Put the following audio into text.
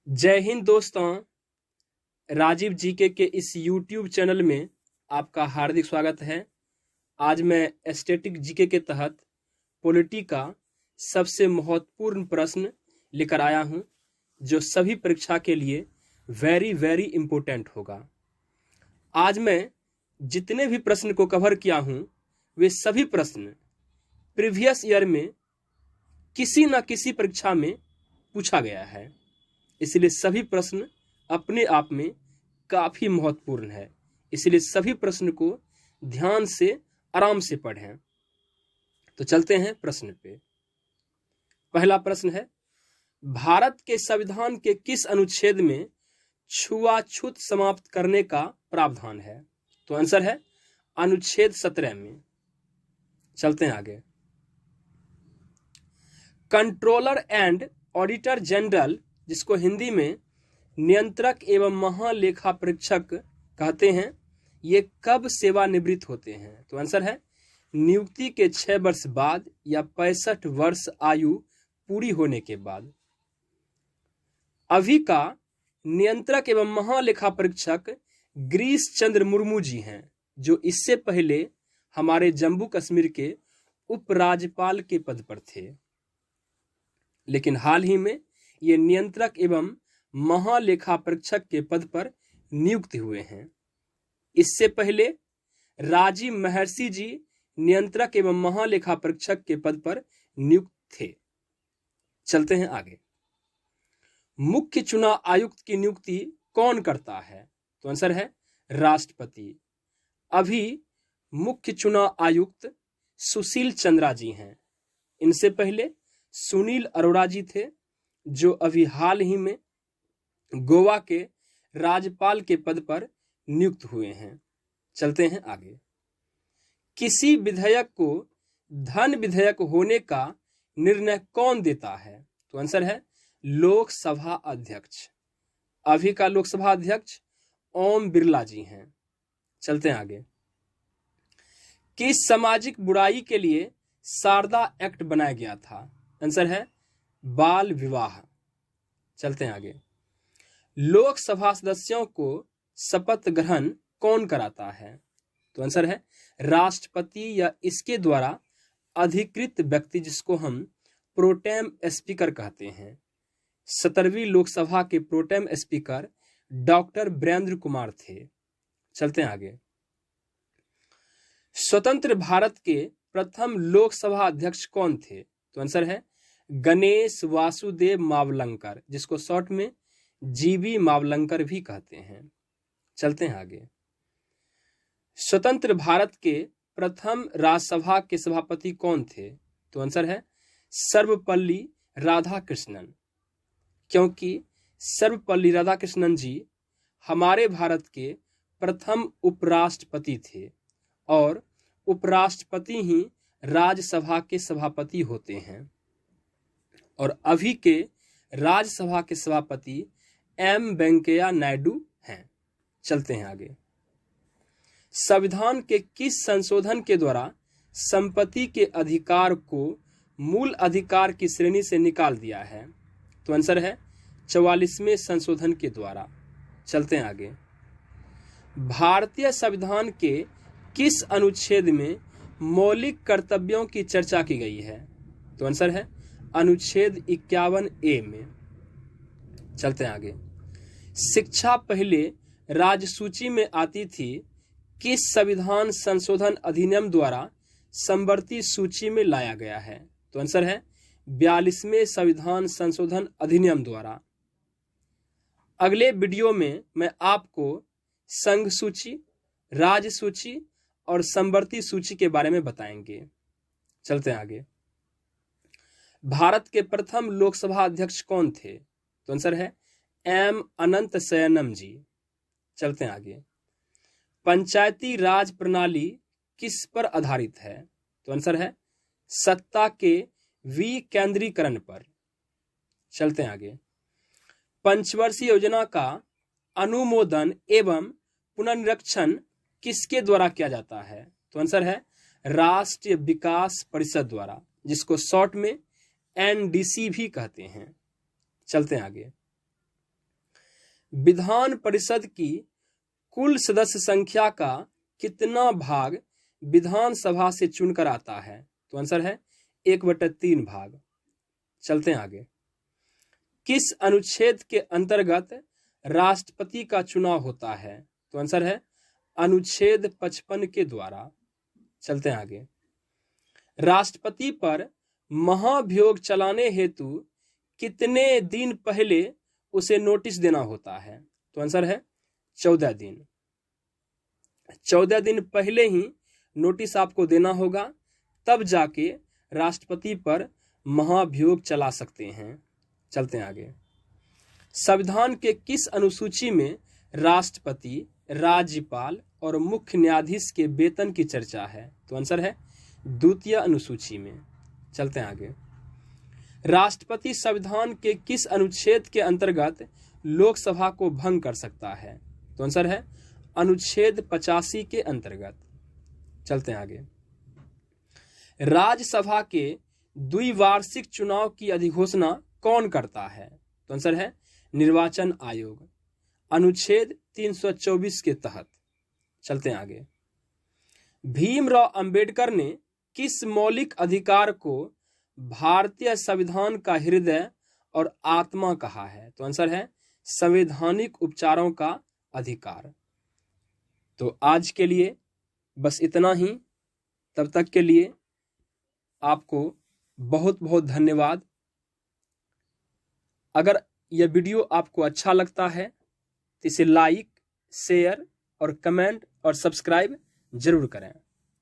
जय हिंद दोस्तों। राजीव जीके के इस YouTube चैनल में आपका हार्दिक स्वागत है। आज मैं स्टैटिक जीके के तहत पॉलिटी का सबसे महत्वपूर्ण प्रश्न लेकर आया हूं, जो सभी परीक्षा के लिए वेरी इम्पोर्टेंट होगा। आज मैं जितने भी प्रश्न को कवर किया हूं, वे सभी प्रश्न प्रीवियस ईयर में किसी न किसी परीक्षा में पूछा गया है, इसलिए सभी प्रश्न अपने आप में काफी महत्वपूर्ण है। इसलिए सभी प्रश्न को ध्यान से आराम से पढ़ें। तो चलते हैं प्रश्न पे। पहला प्रश्न है, भारत के संविधान के किस अनुच्छेद में छुआछूत समाप्त करने का प्रावधान है? तो आंसर है अनुच्छेद 17 में। चलते हैं आगे। कंट्रोलर एंड ऑडिटर जनरल, जिसको हिंदी में नियंत्रक एवं महालेखा परीक्षक कहते हैं, ये कब सेवानिवृत्त होते हैं? तो आंसर है नियुक्ति के 6 वर्ष बाद या 65 वर्ष आयु पूरी होने के बाद। अभी का नियंत्रक एवं महालेखा परीक्षक गिरीश चंद्र मुर्मू जी हैं, जो इससे पहले हमारे जम्मू कश्मीर के उपराज्यपाल के पद पर थे, लेकिन हाल ही में ये नियंत्रक एवं महालेखा परीक्षक के पद पर नियुक्त हुए हैं। इससे पहले राजीव महर्षि जी नियंत्रक एवं महालेखा परीक्षक के पद पर नियुक्त थे। चलते हैं आगे। मुख्य चुनाव आयुक्त की नियुक्ति कौन करता है? तो आंसर है राष्ट्रपति। अभी मुख्य चुनाव आयुक्त सुशील चंद्रा जी हैं। इनसे पहले सुनील अरोड़ा जी थे, जो अभी हाल ही में गोवा के राज्यपाल के पद पर नियुक्त हुए हैं। चलते हैं आगे। किसी विधेयक को धन विधेयक होने का निर्णय कौन देता है? तो आंसर है लोकसभा अध्यक्ष। अभी का लोकसभा अध्यक्ष ओम बिरला जी हैं। चलते हैं आगे। किस सामाजिक बुराई के लिए शारदा एक्ट बनाया गया था? आंसर है बाल विवाह। चलते हैं आगे। लोकसभा सदस्यों को शपथ ग्रहण कौन कराता है? तो आंसर है राष्ट्रपति या इसके द्वारा अधिकृत व्यक्ति, जिसको हम प्रोटेम स्पीकर कहते हैं। 17वीं लोकसभा के pro tem speaker doctor Virendra Kumar थे। चलते हैं आगे। स्वतंत्र भारत के प्रथम लोकसभा अध्यक्ष कौन थे? तो आंसर है गणेश वासुदेव मावलंकर, जिसको शॉर्ट में जीवी मावलंकर भी कहते हैं। चलते हैं आगे। स्वतंत्र भारत के प्रथम राज्यसभा के सभापति कौन थे? तो आंसर है सर्वपल्ली राधाकृष्णन, क्योंकि सर्वपल्ली राधाकृष्णन जी हमारे भारत के प्रथम उपराष्ट्रपति थे, और उपराष्ट्रपति ही राज्यसभा के सभापति होते हैं। और अभी के राज्यसभा के सभापति एम वेंकैया नायडू हैं। चलते हैं आगे। संविधान के किस संशोधन के द्वारा संपत्ति के अधिकार को मूल अधिकार की श्रेणी से निकाल दिया है? तो आंसर है 44वें संशोधन के द्वारा। चलते हैं आगे। भारतीय संविधान के किस अनुच्छेद में मौलिक कर्तव्यों की चर्चा की गई है? तो आंसर है अनुच्छेद 51A में। चलते हैं आगे। शिक्षा पहले राज्यसूची में आती थी, किस संविधान संशोधन अधिनियम द्वारा समवर्ती सूची में लाया गया है? तो आंसर है 42वें संविधान संशोधन अधिनियम द्वारा। अगले वीडियो में मैं आपको संघ सूची, राज्य सूची और समवर्ती सूची के बारे में बताएंगे। चलते हैं आगे। भारत के प्रथम लोकसभा अध्यक्ष कौन थे? तो आंसर है एम अनंत शयनम जी। चलते हैं आगे। पंचायती राज प्रणाली किस पर आधारित है? तो आंसर है सत्ता के विकेंद्रीकरण पर। चलते हैं आगे। पंचवर्षीय योजना का अनुमोदन एवं पुनर्निरीक्षण किसके द्वारा किया जाता है? तो आंसर है राष्ट्रीय विकास परिषद द्वारा, जिसको शॉर्ट में NDC भी कहते हैं। चलते हैं आगे। विधान परिषद की कुल सदस्य संख्या का कितना भाग विधानसभा से चुनकर आता है? तो आंसर है 1/3 भाग। चलते हैं आगे। किस अनुच्छेद के अंतर्गत राष्ट्रपति का चुनाव होता है? तो आंसर है अनुच्छेद 55 के द्वारा। चलते हैं आगे। राष्ट्रपति पर महाभियोग चलाने हेतु कितने दिन पहले उसे नोटिस देना होता है? तो आंसर है 14 दिन। 14 दिन पहले ही नोटिस आपको देना होगा, तब जाके राष्ट्रपति पर महाभियोग चला सकते हैं। चलते हैं आगे। संविधान के किस अनुसूची में राष्ट्रपति, राज्यपाल और मुख्य न्यायाधीश के वेतन की चर्चा है? तो आंसर है 2य अनुसूची में। चलते हैं आगे। राष्ट्रपति संविधान के किस अनुच्छेद के अंतर्गत लोकसभा को भंग कर सकता है? तो आंसर है अनुच्छेद 85 के अंतर्गत। चलते हैं आगे। राज्यसभा के द्विवार्षिक चुनाव की अधिघोषणा कौन करता है? तो आंसर है निर्वाचन आयोग, अनुच्छेद 324 के तहत। चलते हैं आगे। भीमराव अंबेडकर ने किस मौलिक अधिकार को भारतीय संविधान का हृदय और आत्मा कहा है? तो आंसर है संवैधानिक उपचारों का अधिकार। तो आज के लिए बस इतना ही। तब तक के लिए आपको बहुत बहुत धन्यवाद। अगर यह वीडियो आपको अच्छा लगता है तो इसे लाइक, शेयर और कमेंट और सब्सक्राइब जरूर करें।